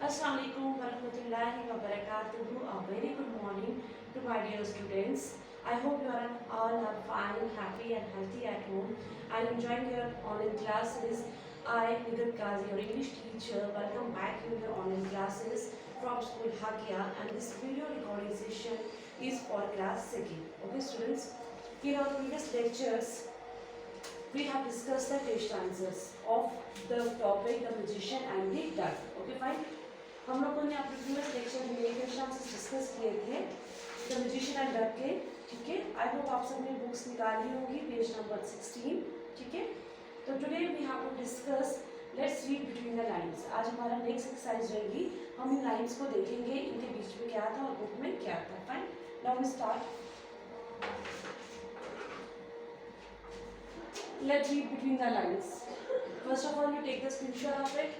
Assalamualaikum warahmatullahi wabarakatuh. A very good morning to my dear students. I hope you all are fine, happy and healthy at home and enjoying your online classes. I, Nigat Kazi, your English teacher, welcome back to your online classes from School Hakia, and this video recording session is for class 2nd. Okay students, in our previous lectures, we have discussed the test answers of the topic The Magician and the Duck. Okay fine. हम लोगों ने अपने previous lecture में question answer discuss किए थे the magician and duck के। ठीक है, आई होप आप सबने बुक्स निकाली होंगी, पेज नंबर 16। ठीक है, तो today we have to discuss let's read between the lines. आज हमारा नेक्स्ट एक्सरसाइज रहेगी, हम इन लाइंस को देखेंगे, इनके बीच में क्या था और बुक में क्या था। Fine, now we start. Let's read between the lines. First of all you take the screenshot of it.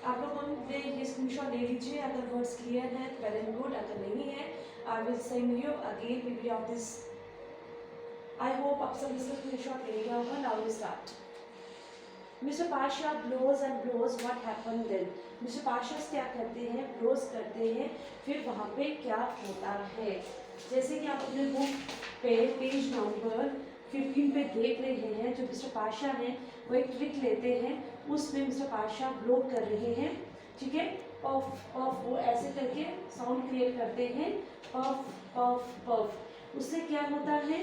आप लोगों ने ये स्क्रीनशॉट ले लीजिए, अगर वर्ड्स क्लियर हैं तो वेल एंड गुड, अगर नहीं है I will send you again PPT of this. I hope आप सब इसका स्क्रीनशॉट ले लिया होगा। Now we start. Mister Pasha blows and blows, what happen then. Mister Pasha क्या करते हैं, ब्लोज करते हैं, फिर वहाँ पे क्या होता है। जैसे कि आप अपने बुक पे पेज नंबर 15 पे देख रहे हैं, जो मिस्टर पाशा हैं वो एक ट्रिक लेते हैं, उसमें मिस्टर पाशा ब्लो कर रहे हैं। ठीक है, पफ पफ, वो ऐसे करके साउंड क्रिएट करते हैं, पफ पफ पफ। उससे क्या होता है,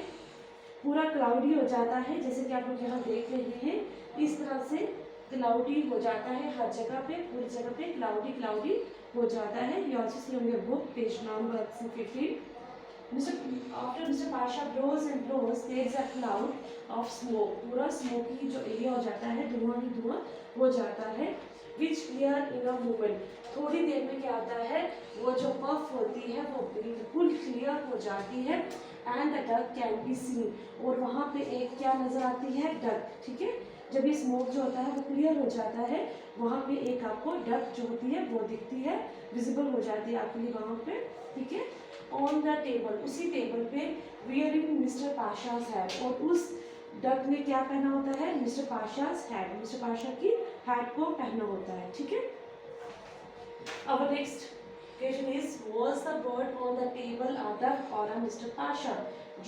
पूरा क्लाउडी हो जाता है, जैसे कि आप लोग यहाँ देख रहे हैं, इस तरह से क्लाउडी हो जाता है, हर जगह पे, पूरी जगह पे क्लाउडी क्लाउडी हो जाता है। You also C on your book page number 15। After Mr. Pasha blows and blows, there is a cloud of smoke. पूरा स्मोकी जो एरिया हो जाता है, धुआं ही धुआं हो जाता है, which clear in a moment. थोड़ी देर में क्या होता है, वो जो पफ होती है वो बिल्कुल क्लियर हो जाती है, and the duck can be seen. और वहाँ पे एक क्या नजर आती है, डक। ठीक है, जब ये स्मोक जो होता है वो क्लियर हो जाता है, वहाँ पे एक आपको डक जो होती है वो दिखती है, विजिबल हो जाती है आपके लिए वहाँ पे। ठीक है, ऑन द टेबल, उसी टेबल पे वियरिंग मिस्टर पाशाज हैट, और उस डक ने क्या पहना होता है, मिस्टर पाशाज हैट, मिस्टर पाशा की हैट को पहना होता है। ठीक है, अब next question is, was the bird on the table a duck और अ मिस्टर पाशा।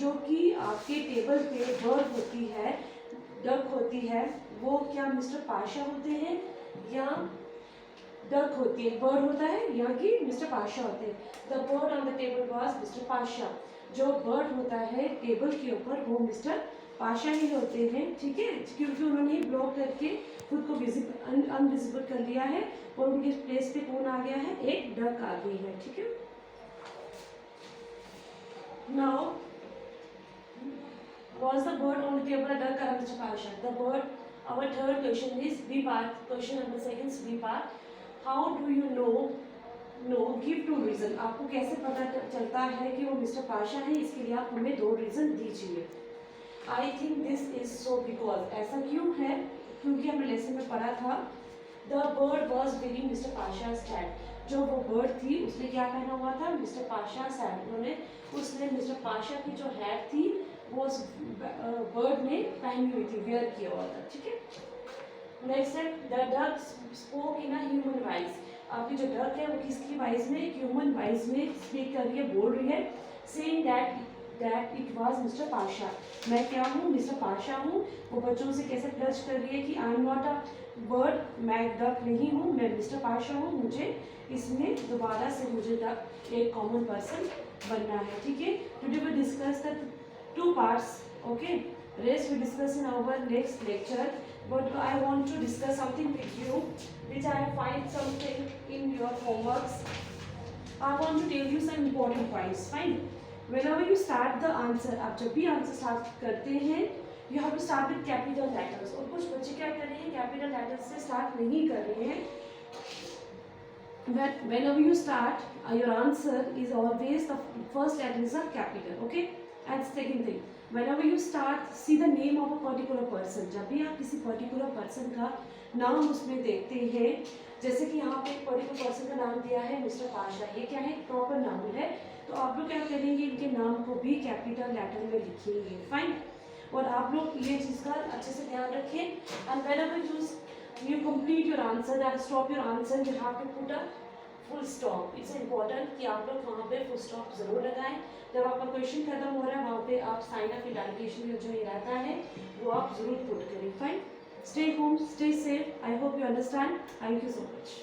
जो कि आपके टेबल पे बर्ड होती है, डक होती है, वो क्या मिस्टर पाशा होते हैं या डक होती है, बर्ड होता है या कि मिस्टर पाशा होते हैं। The bird on the table was mister Pasha. जो बर्ड होता है टेबल के ऊपर वो मिस्टर पाशा ही होते हैं। ठीक है, क्योंकि उन्होंने ही ब्लॉक करके खुद को अनविजिबल कर लिया है, और उनके प्लेस पे कौन आ गया है, एक डक आ गई है। ठीक है, now was the bird on the table a duck or Mr. Pasha? The bird. Our third question is B part. Question number 2 B part. How do you know? No, give 2 reason. आपको कैसे पता चलता है कि वो mister Pasha है, इसके लिए आप हमें 2 रीजन दीजिए। I think this is so because, ऐसा क्यों है, क्योंकि हमने लेसन में पढ़ा था The bird was wearing Mr. Pasha's hat. जो वो बर्ड थी उसने क्या पहना हुआ था, मिस्टर पाशा's hat। उसने मिस्टर पाशा की जो हैट थी वो उस बर्ड ने पहनी हुई थी, वेयर किया हुआ था। ठीक है, नेक्स्ट है the duck spoke in a human voice. आपकी जो डक है वो किसकी वॉइस में, एक ह्यूमन वॉइस में स्पीक कर रही है, बोल रही है, saying that it was mister Pasha. मैं क्या हूँ, मिस्टर पाशा हूँ। वो बच्चों से कैसे प्लज कर रही है कि I am not a bird, मैं डक नहीं हूँ, मैं मिस्टर पाशा हूँ, मुझे इसमें दोबारा से मुझे डक एक कॉमन पर्सन बनना है। ठीक है, today we discuss the 2 parts. Okay, rest we discuss in our next lecture, but I want to discuss something with you which I find something in your homeworks. I want to tell you some important points. Fine, whenever you start the answer, आप जब भी answer start करते हैं you have to start with capital letters, और कुछ बच्चे क्या कर रहे हैं, कैपिटल लेटर्स से स्टार्ट नहीं कर रहे हैं। But whenever you start, your answer is always the first letter is a capital. Okay, and second thing, whenever you start, see the name of a particular person. जब भी आप किसी particular person का नाम उसमें देखते हैं, जैसे कि यहाँ पे एक पर्टिकुलर पर्सन का नाम दिया है मिस्टर पाशा, ये क्या है, प्रॉपर नाम है, तो आप लोग क्या करेंगे, इनके नाम को भी कैपिटल लेटर में लिखेंगे। फाइन, और आप लोग ये चीज़ का अच्छे से ध्यान रखें। And whenever you after you complete your answer, that stop your answer, you have to put a full stop. It's important कि आप लोग वहाँ पे full stop ज़रूर लगाएं. जब आपका क्वेश्चन खत्म हो रहा है वहाँ पे आप साइन ऑफ इंडेंटेशन जो ये रहता है वो आप ज़रूर पुट करें. Fine. Stay home, stay safe. I hope you understand. Thank you so much.